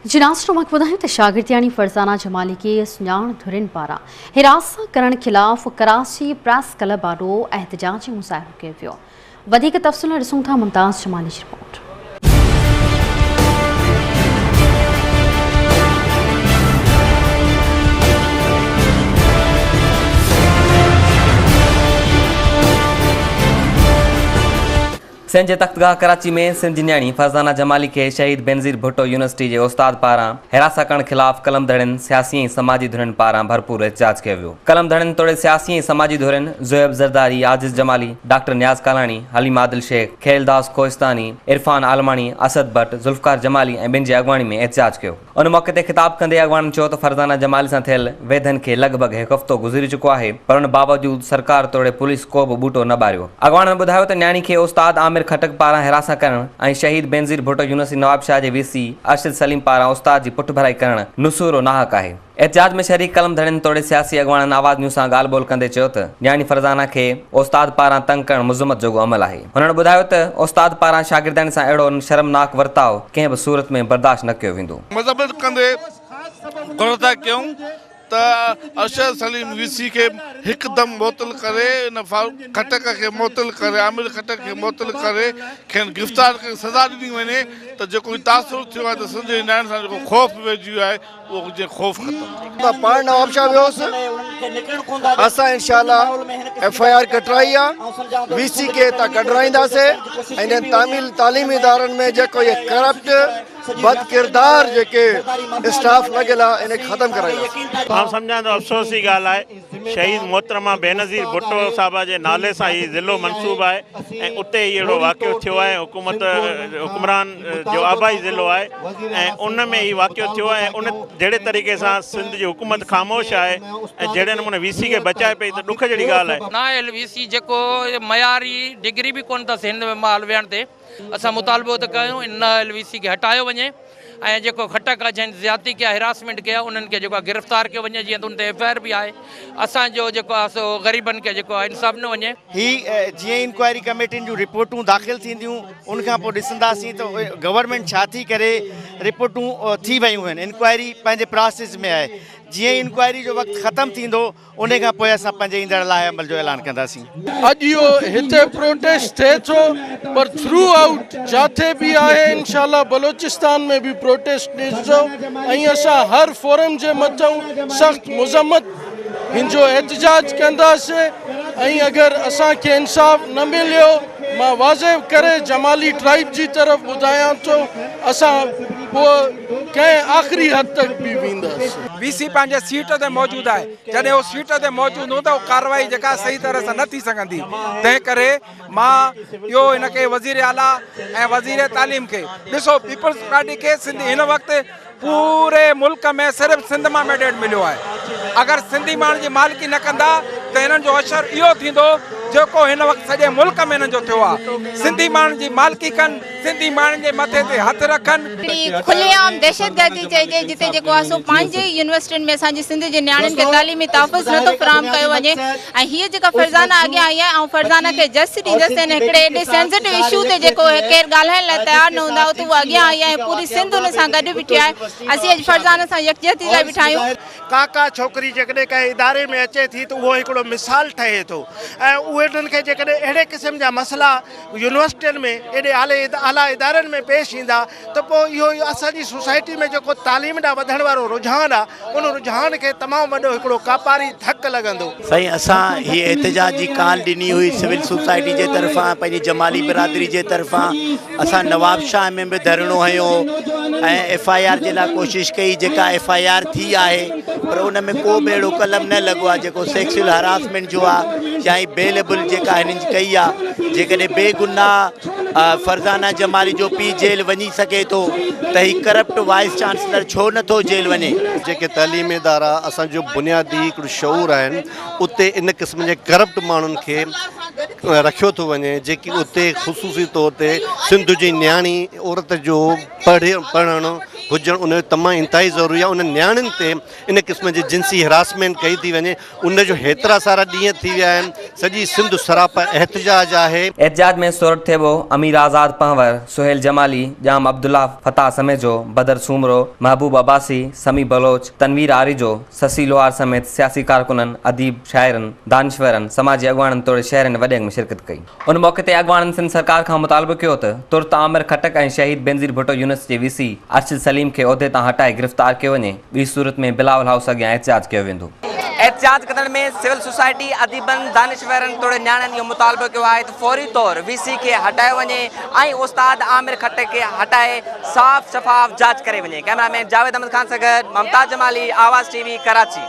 जिनास्रो मक ॿुधायो त शागिर्दियाणी फरज़ाना जमाली खे सुञाण धुरिन पारां हिरासत करण खिलाफ़ कराची प्रेस क्लब आॾो एहतजाजी मुज़ाहिरो कयो वियो। वधीक तफ़सील ॾिसूं था मुमताज़ जमाली जी रिपोर्ट। सिंध जे तख्तगाह कराची में सिंध जी न्याणी फरज़ाना जमाली के शहीद बेनज़ीर भुट्टो यूनिवर्सिटी के उस्ताद पारां हिरासत करण खिलाफ़ कलम धड़न सियासी ऐं समाजी धुरन पारां भरपूर एहतजाज किया वियो। कलम धड़न तोड़े सियासी ऐं समाजी धुरन ज़ुएब ज़रदारी, आजिज़ जमाली, डॉक्टर नियाज़ कालानी, हलीम आदिल शेख, खेलदास कोहिस्तानी, इरफान आलमानी, असद भट्ट, ज़ुल्फ़कार जमाली ऐं ॿिनि जी अॻवानी में एहतजाज कयो। उन मौक़े ते ख़िताब कंदे अॻवाननि चयो त फरज़ाना जमाली सां थियल वेदनि खे लॻभॻि हिकु हफ़्तो गुज़री चुको आहे, पर उन बावजूद सरकार तोड़े पुलिस को बि बूटो न ॿारियो। अॻवाननि ॿुधायो त न्याणी खे उस्ताद आमिर खटक पारां हिरासत करण ऐं शहीद बेनज़ीर भुट्टो यूनिवर्सिटी नवाबशाह जे वीसी अरशद सलीम पारां उस्ताद जी पुठ भराई करण नुसूरो नाहक आहे। एहतजाज में शरीक कलम धड़न तोड़े सियासी अॻवाननि आवाज़ न्यूज़ सां ॻाल्हि ॿोल कंदे चयो त न्याणी फरज़ाना खे उस्ताद पारां तंग करण मुज़म्मत जोॻो अमल आहे। हुननि ॿुधायो त उस्ताद पारां शागिर्दनि सां अहिड़ो शर्मनाक वर्ताव कंहिं बि सूरत में बर्दाश्त न कयो वेंदो। मज़म्मत कंदे था कयूं त अरशद सलीम वीसी के हिकदम मोतल करे, खटक के मोतल करे, आमिर खटक के मोतल करे, खेन गिरफ़्तार करे सज़ा ॾिनी वञे त जेको तासुर थियो आहे त सिंध जे न्याणी सां जेको ख़ौफ़ पइजी वियो आहे उहो जे ख़ौफ़ ख़तमु। पाण नवाबशाह वियोसि, असां इंशाअल्लाह FIR कटराई आहे, वीसी के हितां कढराईंदासीं ऐं इन्हनि तालीमी इदारनि में जेको इहे करप्ट बद किरदार जेके स्टाफ लॻियल आहे इन ख़तमु कराईंदासीं। मां सम्झां थो अफ़सोस जी ॻाल्हि आहे, शहीद मोहतरमा बेनज़ीर भुट्टो साहिब जे नाले सां ही ज़िलो मनसूब आहे ऐं उते ई अहिड़ो वाक़ियो थियो आहे। हुकुमरान जो आबाई ज़िलो आहे ऐं उन में ही वाक़ियो थियो आहे। उन जहिड़े तरीक़े सां सिंध जी हुकूमत ख़ामोश आहे ऐं जहिड़े नमूने वीसी खे बचाए पई त ॾुख जहिड़ी ॻाल्हि आहे। नायल वीसी जेको मयारी डिग्री बि कोन अथसि हिन माल विहण ते, असां मुतालबो त कयूं इन नायल वीसी खे हटायो वञे ऐं जेको खटक आहे जंहिं ज़्यादती कया, हिरासमेंट कया, उन्हनि खे जेको गिरफ़्तार कयो वञे, जीअं त उन ते FIR बि आहे। असांजो जेको आहे सो ग़रीबनि खे जेको आहे इंसाफ़ न वञे। ही जीअं इंक्वायरी कमेटियुनि जूं रिपोर्टूं दाख़िल थींदियूं उनखां पोइ ॾिसंदासीं त गवर्नमेंट छा थी करे, रिपोर्टूं थी वियूं आहिनि, इंक्वायरी पंहिंजे प्रोसेस में आहे। जीअं इंक्वायरी जो वक़्तु ख़तमु थींदो उन खां पोइ असां पंहिंजे ईंदड़ लाइ अमल जो ऐलान कंदासीं। अॼु इहो हिते प्रोटेस्ट थिए थो, पर थ्रू आउट जिथे बि आहे इंशाअल्लाह बलोचिस्तान में बि प्रोटेस्ट ॾिसजो ऐं असां हर फोरम जे मथां सख़्तु मुज़म्मत हिनजो एहतजाज कंदासीं ऐं अगरि असांखे इंसाफ़ न मिलियो, मां वाज़े करे जमाली ट्राइब जी तरफ़ ॿुधायां थो, असां पोइ कंहिं आख़िरी हद तक बि वेंदासीं। वीसी पंहिंजे सीट ते मौजूदु आहे, जॾहिं उहो सीट ते मौजूदु हूंदो उहो कार्रवाई जेका सही तरह सां न थी सघंदी। तंहिं करे मां इहो हिनखे वज़ीर आला ऐं वज़ीर तालीम खे ॾिसो, पीपल्स पार्टी खे सिंध हिन वक़्तु पूरे मुल्क में सिर्फ़ु सिंध मां मैंडेट मिलियो आहे। अगरि सिंधी माण्हुनि जी मालिकी न कंदा त हिननि जो असर इहो थींदो जेको हिन वक़्तु सॼे मुल्क में हिननि जो थियो आहे। सिंधी माण्हुनि जी मालिकी कनि, सिंधी माण्हुनि जे मथे ते हथ रखनि। खुलेआम दहशतगर्दी चइजे जिते जेको आहे सो पंहिंजे यूनिवर्सिटियुनि में असांजी सिंध जे नियाणियुनि खे तालीमी तहफ़ुज़ नथो फ़राहम कयो वञे ऐं हीअ जेका फरज़ाना अॻियां आई आहे ऐं फरज़ाना खे जस्ट ॾींदसि ऐं हिकिड़े एॾे सेंसिटिव इशू ते जेको केरु ॻाल्हाइण लाइ तयारु न हूंदा उते उहा अॻियां आई आहे ऐं पूरी सिंध हुन सां गॾु बीठी आहे। असीं अॼु फरज़ाना सां यकजहती लाइ बीठा आहियूं। का छोकिरी जेकॾहिं कंहिं इदारे में अचे थी त उहो हिकिड़ो मिसाल ठहे थो ऐं उन्हनि खे जेकॾहिं अहिड़े क़िस्म जा मसइला यूनिवर्सिटियुनि में एॾे आला इदारनि में पेश ईंदा त पोइ इहो असांजी सोसाइटी में जेको तालीम ॾांहुं वधण वारो रुझान आहे उन रुझान खे तमामु वॾो हिकिड़ो कापारी धक लॻंदो। साईं, असां हीअ एहतजाज जी काल ॾिनी हुई सिविल सोसाइटी जे तरफ़ां, पंहिंजी जमाली बिरादरी जे तरफ़ां। असां नवाबशाह में बि धरणो हयो ऐं FIR जे लाइ कोशिशि कई, जेका FIR थी आहे पर उन में को बि अहिड़ो कलम न लॻो आहे जेको सेक्सुअल हरासमेंट जो आहे या बेलेबल जेका हिननि जी कई आहे। जेकॾहिं बेगुनाह फरज़ाना जमाली जो पीउ जेल वञी सघे थो त ही करप्ट वाइस चांसलर छो नथो जेल वञे। जेके तालीमी इदारा असांजो बुनियादी हिकिड़ो शऊर आहिनि उते इन क़िस्म जे करप्ट माण्हुनि खे रखियो थो वञे, जेकी उते ख़ुसूसी तौर ते सिंध जी न्याणी औरत जो पढ़णु हुजणु उन जो तमामु इंतिहाई ज़रूरी आहे। उन नियाणियुनि ते इन क़िस्म जी जिन्सी हिरासमेंट कई थी वञे, उन जो हेतिरा सारा ॾींहं थी विया आहिनि। सॼी सिंध सरापा एहतजाज आहे। एहतजाज में सोरठ थिएबो अमीर आज़ाद पंवर, सुहेल जमाली, जाम अब्दुल्ला फताह समेजो, बदर सूमरो, महबूब अब्बासी, समी बलोच, तनवीर आरिजो, ससी लोहार समेत सियासी कारकुननि, अदीब, शाइरनि, दानिशवरनि, समाजी अॻवाननि तोड़े शहरनि वॾे में शिरकत कई। उन मौक़े ते अॻवाननि सिंध सरकार खां मुतालबो कयो त तुर्त आमिर खटक ऐं शहीद बेनज़ीर भुट्टो यूनिवर्सिटी वीसी अर्शद सलीम खे उहिदे तां हटाए गिरफ़्तार कयो वञे। ॿी सूरत में बिलावल हाउस अॻियां एहतजाज कयो वेंदो। एहतजाज करण में सिविल सोसाइटी, अदीबनि, दानिशवरनि तोड़े न्याणियुनि इहो मुतालबो कयो आहे त फौरी तौर वीसी खे हटायो वञे ऐं उस्ताद आमिर खटक खे हटाए साफ़ शफ़ाफ़ जांच करे वञे। कैमरामैन जावेद अहमद खान सां गॾु ममताज जमाली, आवाज़ टीवी, कराची।